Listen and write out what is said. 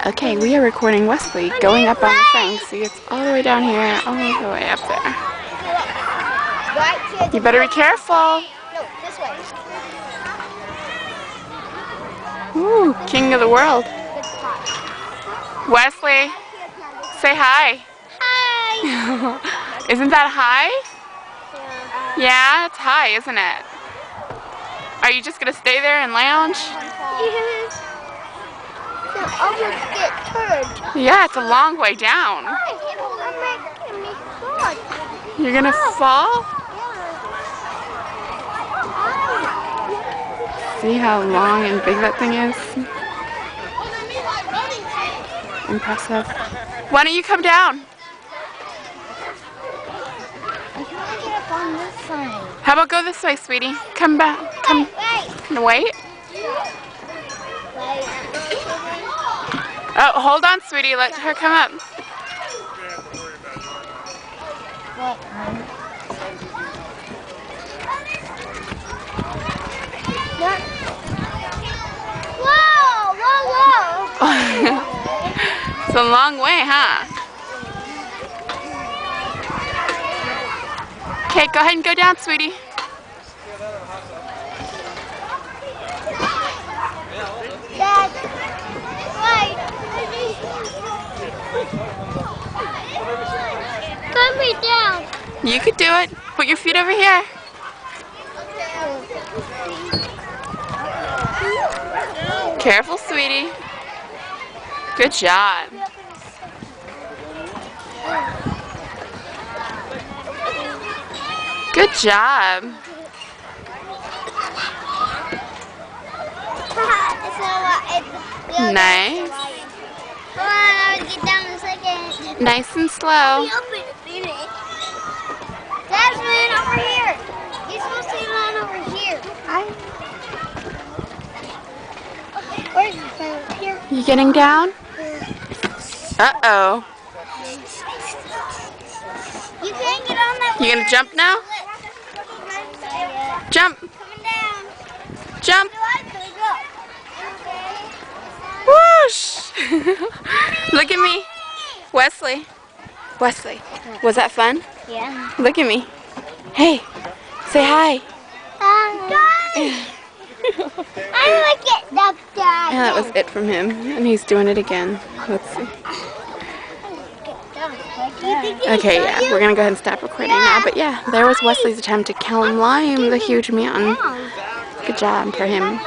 Okay, we are recording Wesley going up on the thing. See, it's all the way down here, all the way up there. You better be careful. No, this way. Ooh, king of the world. Wesley, say hi. Hi. Isn't that high? Yeah, it's high, isn't it? Are you just gonna stay there and lounge? Yes. So I'll just get turned. Yeah, it's a long way down. You're gonna fall? See how long and big that thing is? Impressive. Why don't you come down? I want to get up on this side. How about go this way, sweetie? Come back. Come. Wait. Oh, hold on, sweetie. Let her come up. What? Whoa! Whoa! Whoa! It's a long way, huh? Okay, go ahead and go down, sweetie. Dad, wait. Put me down. You could do it. Put your feet over here. Careful, sweetie. Good job. Good job. Nice. Come on, I will get down in a second. Nice and slow. Jasmine, over here. You're supposed to land over here. Where's the phone? Here. You getting down? Uh-oh. You can't get on that. You gonna jump now? Jump. Coming down. Jump. Go. Whoosh! Look at me. Wesley. Wesley. Was that fun? Yeah. Look at me. Hey. Say hi. Hi. I like it. And that was it from him. And he's doing it again. Let's see. Okay, yeah. We're going to go ahead and stop recording now. But yeah, there was Wesley's attempt to climb the huge mountain. Good job for him.